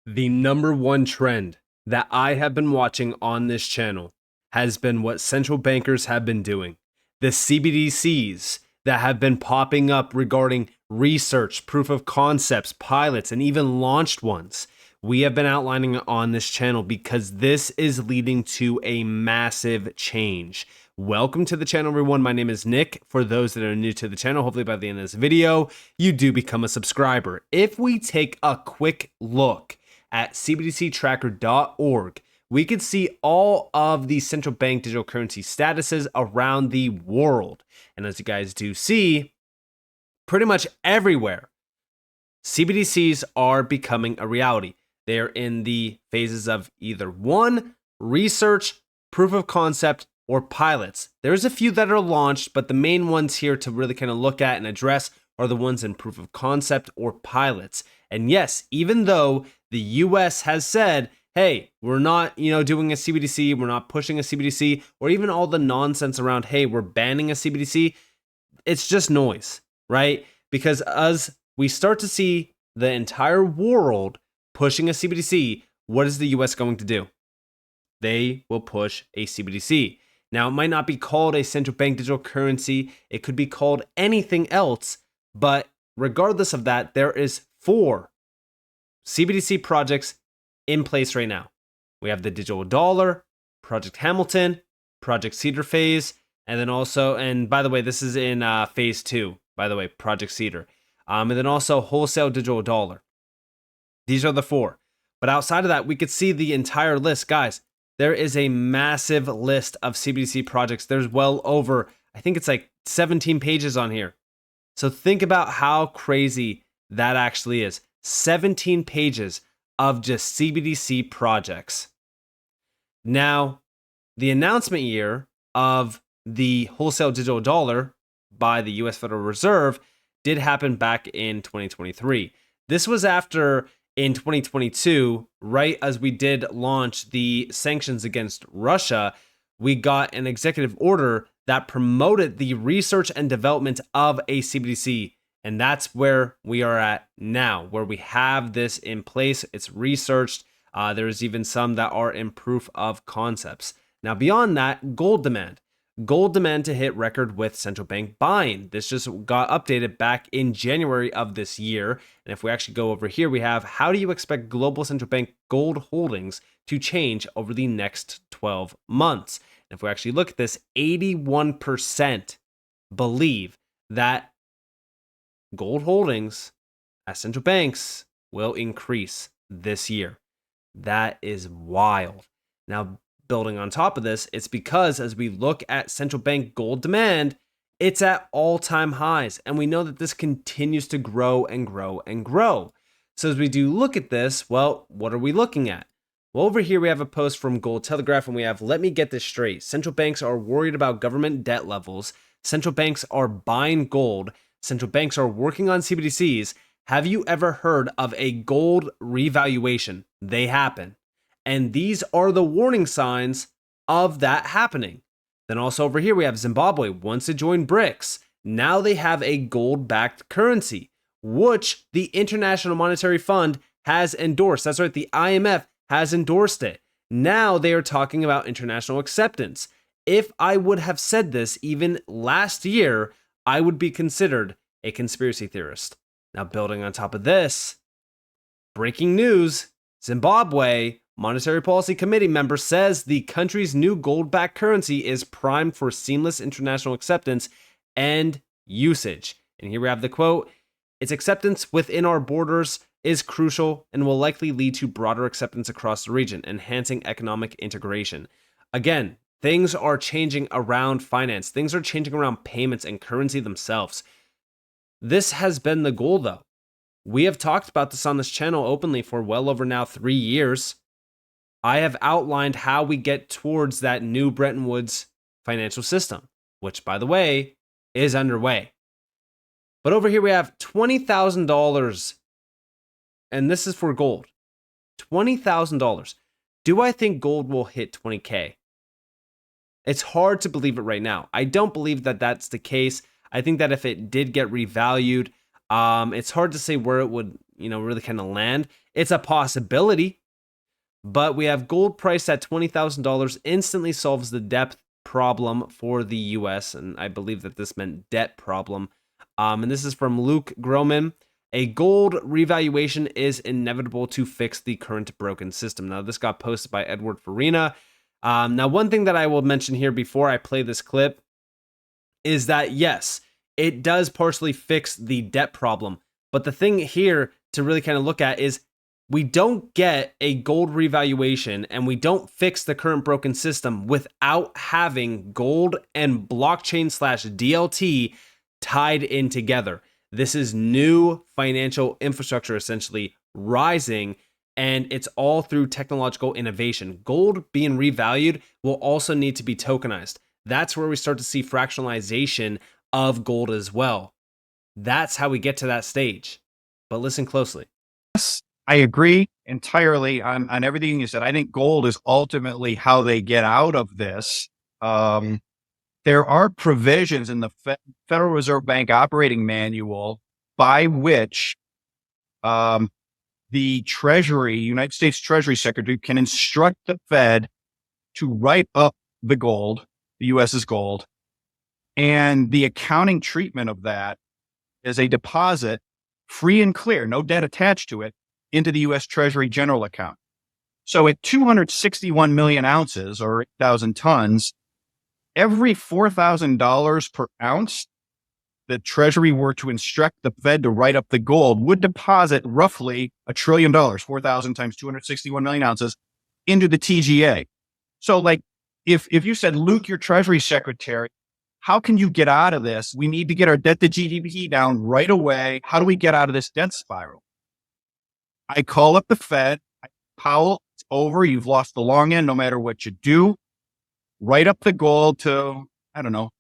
The number one trend that I have been watching on this channel has been what central bankers have been doing. The CBDCs that have been popping up regarding research, proof of concepts, pilots, and even launched ones. We have been outlining on this channel because this is leading to a massive change. Welcome to the channel, everyone. My name is Nick. For those that are new to the channel, hopefully by the end of this video, you do become a subscriber. If we take a quick look at cbdctracker.org, we could see all of the central bank digital currency statuses around the world. And as you guys do see, pretty much everywhere, CBDCs are becoming a reality. They're in the phases of either one, research, proof of concept, or pilots. There's a few that are launched, but the main ones here to really kind of look at and address are the ones in proof of concept or pilots. And yes, even though the US has said, hey, we're not, doing a CBDC, we're not pushing a CBDC, or even all the nonsense around, hey, we're banning a CBDC, it's just noise, right? Because as we start to see the entire world pushing a CBDC, what is the US going to do? They will push a CBDC. Now, it might not be called a central bank digital currency. It could be called anything else. But regardless of that, there is 4 CBDC projects in place right now. We have the digital dollar, Project Hamilton, Project Cedar phase, and then also, and by the way, this is in phase 2, by the way, Project Cedar. And then also wholesale digital dollar. These are the 4. But outside of that, we could see the entire list. Guys, there is a massive list of CBDC projects. There's well over, I think it's like 17 pages on here. So think about how crazy that actually is. 17 pages of just CBDC projects. Now, the announcement year of the wholesale digital dollar by the US Federal Reserve did happen back in 2023. This was after in 2022, right as we did launch the sanctions against Russia, we got an executive order that promoted the research and development of a CBDC. And that's where we are at now, where we have this in place. It's researched. There's even some that are in proof of concepts. Now, beyond that, gold demand. Gold demand to hit record with central bank buying. This just got updated back in January of this year. And if we actually go over here, we have how do you expect global central bank gold holdings to change over the next 12 months? And if we actually look at this, 81% believe that gold holdings at central banks will increase this year. That is wild. Now, building on top of this, it's because as we look at central bank gold demand, it's at all-time highs. And we know that this continues to grow and grow and grow. So as we do look at this, well, what are we looking at? Well, over here we have a post from Gold Telegraph, and we have, let me get this straight. Central banks are worried about government debt levels. Central banks are buying gold. Central banks are working on CBDCs. Have you ever heard of a gold revaluation? They happen. And these are the warning signs of that happening. Then also over here, we have Zimbabwe wants to join BRICS. Now they have a gold-backed currency, which the International Monetary Fund has endorsed. That's right, the IMF has endorsed it. Now they are talking about international acceptance. If I would have said this even last year, I would be considered a conspiracy theorist. Now, building on top of this, breaking news, Zimbabwe Monetary Policy Committee member says the country's new gold-backed currency is primed for seamless international acceptance and usage. And here we have the quote, its acceptance within our borders is crucial and will likely lead to broader acceptance across the region, enhancing economic integration. Again, things are changing around finance. Things are changing around payments and currency themselves. This has been the goal, though. We have talked about this on this channel openly for well over now 3 years. I have outlined how we get towards that new Bretton Woods financial system, which, by the way, is underway. But over here we have $20,000, and this is for gold. $20,000. Do I think gold will hit 20K? It's hard to believe it right now. I don't believe that that's the case. I think that if it did get revalued, it's hard to say where it would really kind of land. It's a possibility, but we have gold priced at $20,000 instantly solves the debt problem for the US. And I believe that this meant debt problem. And this is from Luke Groman. A gold revaluation is inevitable to fix the current broken system. Now, this got posted by Edward Farina. Now, one thing that I will mention here before I play this clip is that, yes, it does partially fix the debt problem. But the thing here to really kind of look at is we don't get a gold revaluation and we don't fix the current broken system without having gold and blockchain/DLT tied in together. This is new financial infrastructure essentially rising, and it's all through technological innovation. Gold being revalued will also need to be tokenized. That's where we start to see fractionalization of gold as well. That's how we get to that stage. But listen closely. Yes, I agree entirely on everything you said. I think gold is ultimately how they get out of this. There are provisions in the Federal Reserve Bank operating manual by which the Treasury, United States Treasury Secretary, can instruct the Fed to write up the gold, the US's gold, and the accounting treatment of that is a deposit, free and clear, no debt attached to it, into the US Treasury general account. So at 261 million ounces or 8,000 tons, every $4,000 per ounce the Treasury were to instruct the Fed to write up the gold would deposit roughly $1 trillion, 4,000 times 261 million ounces, into the TGA. So like, if you said, Luke, your Treasury Secretary, how can you get out of this? We need to get our debt to GDP down right away. How do we get out of this debt spiral? I call up the Fed. Powell, it's over. You've lost the long end no matter what you do. Write up the gold to, I don't know,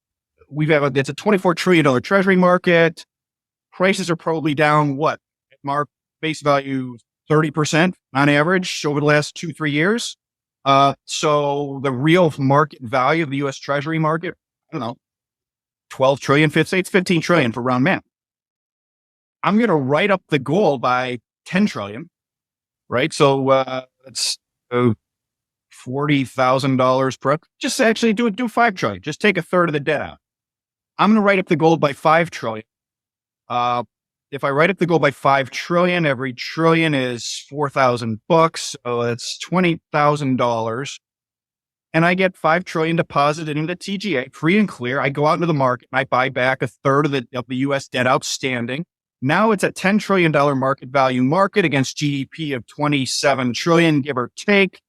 it's a $24 trillion Treasury market. Prices are probably down, what? Mark face value 30% on average over the last 2-3 years. So the real market value of the US Treasury market, I don't know, 12 trillion, it's 15 trillion for round math. I'm going to write up the gold by 10 trillion, right? So it's $40,000 per, just actually do 5 trillion, just take a third of the debt out. I'm going to write up the gold by 5 trillion. If I write up the gold by 5 trillion, every trillion is $4,000. So it's $20,000. And I get 5 trillion deposited into the TGA, free and clear. I go out into the market and I buy back a third of the US debt outstanding. Now it's a $10 trillion market value market against GDP of 27 trillion, give or take.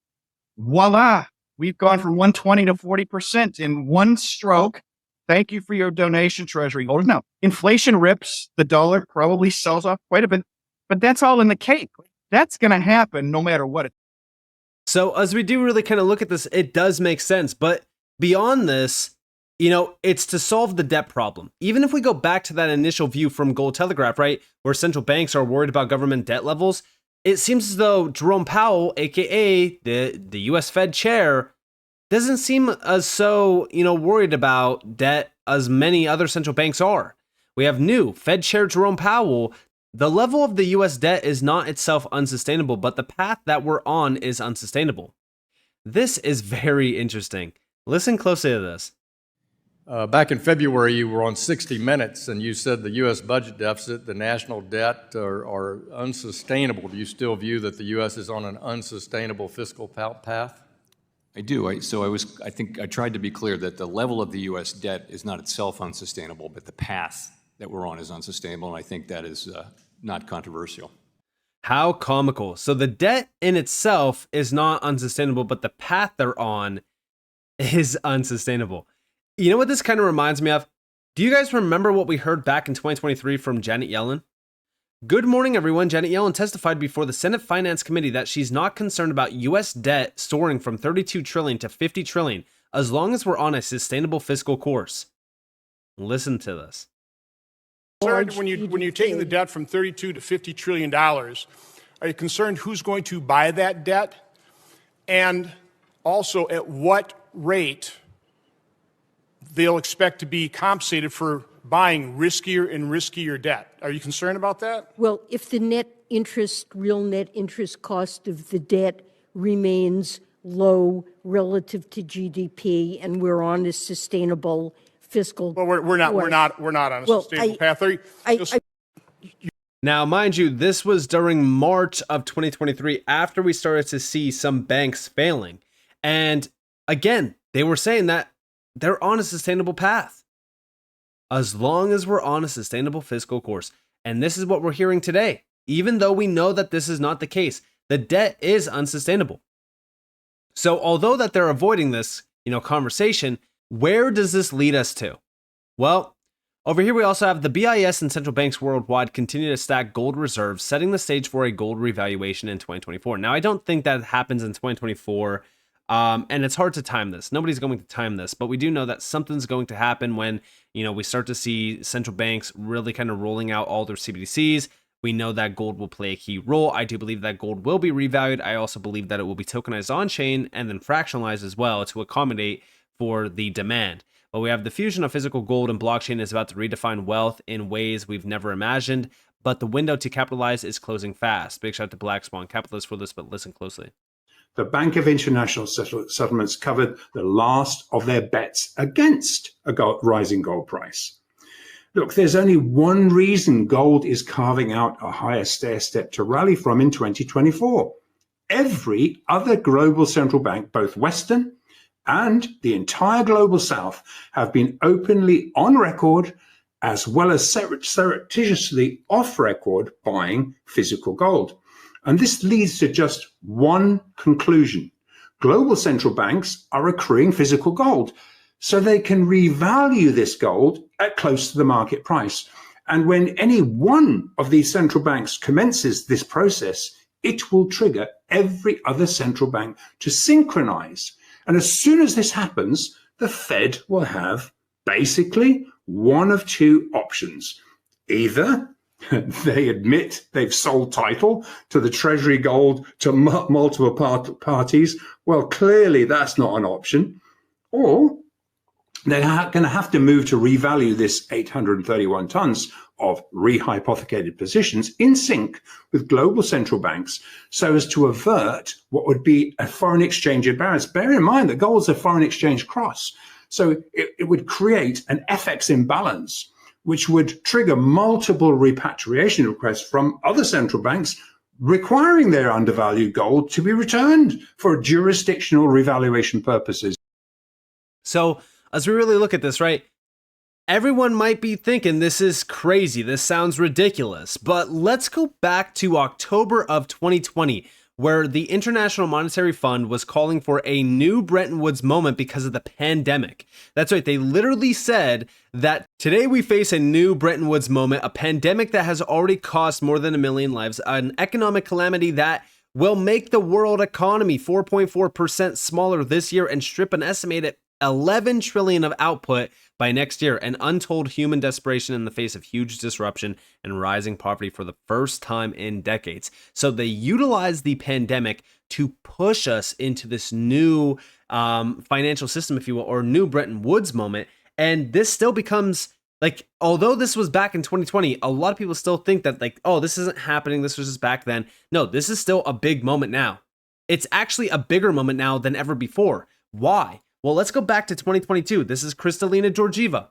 Voila. We've gone from 120 to 40% in one stroke. Thank you for your donation, Treasury holders. Now, inflation rips, the dollar probably sells off quite a bit, but that's all in the cake. That's going to happen no matter what. So as we do really kind of look at this, it does make sense. But beyond this, it's to solve the debt problem. Even if we go back to that initial view from Gold Telegraph, right, where central banks are worried about government debt levels, it seems as though Jerome Powell, aka the US Fed chair, doesn't seem as so, worried about debt as many other central banks are. We have new Fed Chair Jerome Powell. The level of the US debt is not itself unsustainable, but the path that we're on is unsustainable. This is very interesting. Listen closely to this. Back in February, you were on 60 Minutes and you said the U.S. budget deficit, the national debt are unsustainable. Do you still view that the U.S. is on an unsustainable fiscal path? I do. I think I tried to be clear that the level of the U.S. debt is not itself unsustainable, but the path that we're on is unsustainable, and I think that is not controversial. How comical. So the debt in itself is not unsustainable, but the path they're on is unsustainable. You know what this kind of reminds me of? Do you guys remember what we heard back in 2023 from Janet Yellen? Good morning, everyone. Janet Yellen testified before the Senate Finance Committee that she's not concerned about U.S. debt soaring from 32 trillion to 50 trillion as long as we're on a sustainable fiscal course. Listen to this. When you're taking the debt from 32 to 50 trillion dollars, are you concerned who's going to buy that debt, and also at what rate they'll expect to be compensated for buying riskier and riskier debt? Are you concerned about that? Well, if the net real net interest cost of the debt remains low relative to GDP, and we're on a sustainable fiscal. Well, we're not on a sustainable path. Now, mind you, this was during March of 2023 after we started to see some banks failing. And again, they were saying that they're on a sustainable path. As long as we're on a sustainable fiscal course. And this is what we're hearing today. Even though we know that this is not the case, the debt is unsustainable. So although that they're avoiding this, conversation, where does this lead us to? Well, over here we also have the BIS and central banks worldwide continue to stack gold reserves, setting the stage for a gold revaluation in 2024. Now, I don't think that happens in 2024, and it's hard to time this. Nobody's going to time this, but we do know that something's going to happen when, we start to see central banks really kind of rolling out all their CBDCs. We know that gold will play a key role. I do believe that gold will be revalued. I also believe that it will be tokenized on-chain and then fractionalized as well to accommodate for the demand. But we have the fusion of physical gold and blockchain is about to redefine wealth in ways we've never imagined, but the window to capitalize is closing fast. Big shout out to Black Swan Capitalist for this, but listen closely. The Bank of International Settlements covered the last of their bets against a rising gold price. Look, there's only one reason gold is carving out a higher stair-step to rally from in 2024. Every other global central bank, both Western and the entire global South, have been openly on record as well as surreptitiously off record buying physical gold. And this leads to just one conclusion. Global central banks are accruing physical gold so they can revalue this gold at close to the market price. And when any one of these central banks commences this process, it will trigger every other central bank to synchronize. And as soon as this happens, the Fed will have basically one of two options. Either they admit they've sold title to the Treasury gold to multiple parties. Well, clearly that's not an option. Or they're going to have to move to revalue this 831 tons of rehypothecated positions in sync with global central banks so as to avert what would be a foreign exchange imbalance. Bear in mind that gold's a foreign exchange cross. So it would create an FX imbalance, which would trigger multiple repatriation requests from other central banks requiring their undervalued gold to be returned for jurisdictional revaluation purposes. So as we really look at this, right, everyone might be thinking this is crazy, this sounds ridiculous, but let's go back to October of 2020, where the International Monetary Fund was calling for a new Bretton Woods moment because of the pandemic. That's right, they literally said that today we face a new Bretton Woods moment, a pandemic that has already cost more than 1 million lives, an economic calamity that will make the world economy 4.4% smaller this year and strip an estimated 11 trillion of output by next year, and untold human desperation in the face of huge disruption and rising poverty for the first time in decades. So they utilized the pandemic to push us into this new financial system, if you will, or new Bretton Woods moment. And this still becomes like, although this was back in 2020, a lot of people still think that like, oh, this isn't happening, this was just back then. No, this is still a big moment now. It's actually a bigger moment now than ever before. Why? Well, let's go back to 2022. This is Kristalina Georgieva.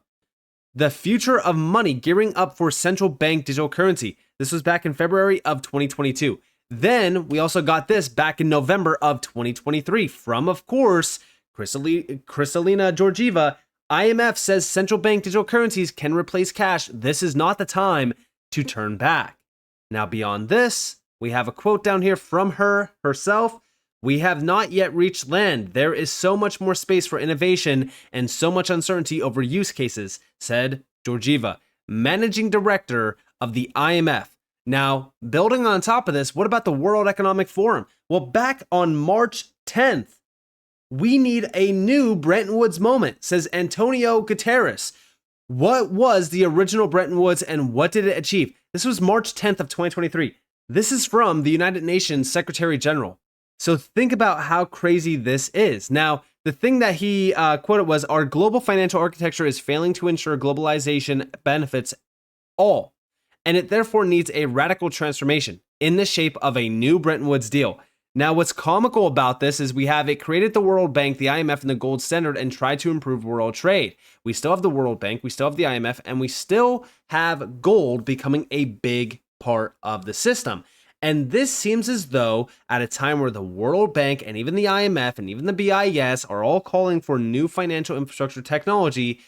The future of money gearing up for central bank digital currency. This was back in February of 2022. Then we also got this back in November of 2023 from, of course, Kristalina Georgieva. IMF says central bank digital currencies can replace cash. This is not the time to turn back. Now, beyond this, we have a quote down here from her herself. We have not yet reached land. There is so much more space for innovation and so much uncertainty over use cases, said Georgieva, managing director of the IMF. Now, building on top of this, what about the World Economic Forum? Well, back on March 10th, we need a new Bretton Woods moment, says Antonio Guterres. What was the original Bretton Woods and what did it achieve? This was March 10th of 2023. This is from the United Nations Secretary General. So think about how crazy this is. Now, the thing that he quoted was, our global financial architecture is failing to ensure globalization benefits all, and it therefore needs a radical transformation. in the shape of a new Bretton Woods deal. Now, what's comical about this is we have it created the World Bank, the IMF, and the gold standard and tried to improve world trade. We still have the World Bank, we still have the IMF, and we still have gold becoming a big part of the system. And this seems as though at a time where the World Bank and even the IMF and even the BIS are all calling for new financial infrastructure technology,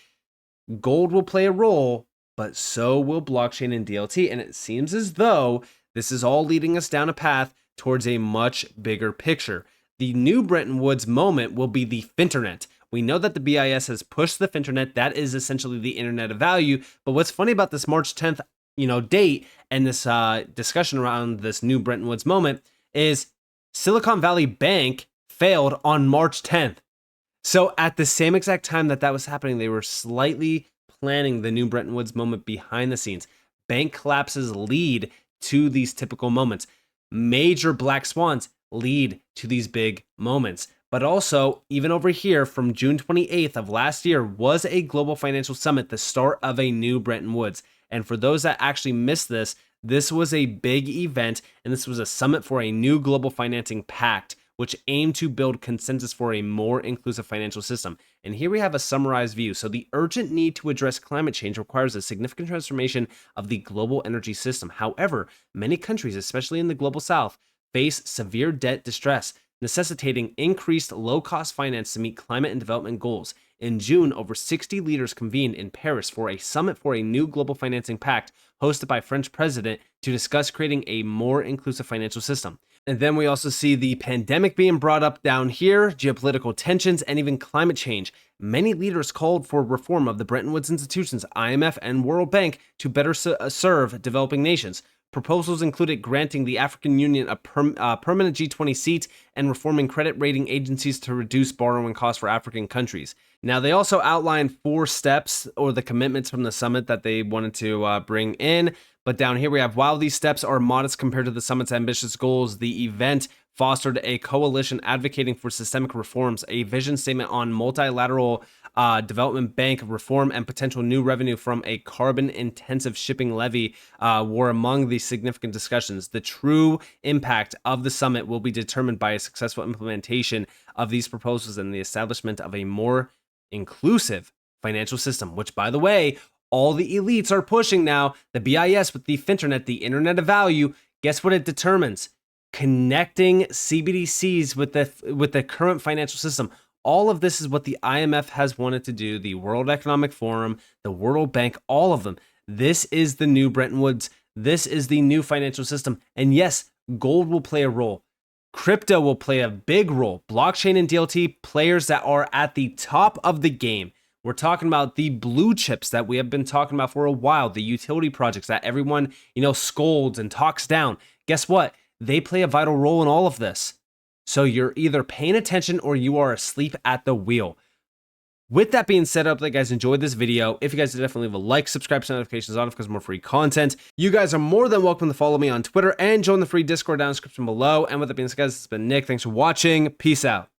gold will play a role, but so will blockchain and DLT. And it seems as though this is all leading us down a path towards a much bigger picture. The new Bretton Woods moment will be the Finternet. We know that the BIS has pushed the Finternet. That is essentially the internet of value. But what's funny about this March 10th, date and this discussion around this new Bretton Woods moment is Silicon Valley Bank failed on March 10th. So at the same exact time that was happening, they were slightly planning the new Bretton Woods moment behind the scenes. Bank collapses lead to these typical moments. Major black swans lead to these big moments. But also, even over here from June 28th of last year was a global financial summit, the start of a new Bretton Woods. And for those that actually missed this, this was a big event, and this was a summit for a new global financing pact, which aimed to build consensus for a more inclusive financial system. And here we have a summarized view. So the urgent need to address climate change requires a significant transformation of the global energy system. However, many countries, especially in the global south, face severe debt distress, necessitating increased low-cost finance to meet climate and development goals. In June, over 60 leaders convened in Paris for a summit for a new global financing pact hosted by French president to discuss creating a more inclusive financial system. And then we also see the pandemic being brought up down here, geopolitical tensions, and even climate change. Many leaders called for reform of the Bretton Woods institutions, IMF and World Bank, to better serve developing nations. Proposals included granting the African Union a permanent G20 seat and reforming credit rating agencies to reduce borrowing costs for African countries. Now, they also outlined 4 steps or the commitments from the summit that they wanted to bring in. But down here we have, while these steps are modest compared to the summit's ambitious goals, the event fostered a coalition advocating for systemic reforms, a vision statement on multilateral development bank reform, and potential new revenue from a carbon-intensive shipping levy were among the significant discussions. The true impact of the summit will be determined by a successful implementation of these proposals and the establishment of a more inclusive financial system, which, by the way, all the elites are pushing now. The BIS with the Finternet, the internet of value, guess what it determines? Connecting CBDCs with the current financial system. All of this is what the IMF has wanted to do, the World Economic Forum, the World Bank, all of them. This is the new Bretton Woods. This is the new financial system. And yes, gold will play a role. Crypto will play a big role. Blockchain and DLT, players that are at the top of the game. We're talking about the blue chips that we have been talking about for a while, the utility projects that everyone, scolds and talks down. Guess what? They play a vital role in all of this. So you're either paying attention or you are asleep at the wheel. With that being said, I hope that you guys enjoyed this video. If you guys did, definitely leave a like, subscribe, turn notifications on because more free content. You guys are more than welcome to follow me on Twitter and join the free Discord down in the description below. And with that being said, guys, it's been Nick. Thanks for watching. Peace out.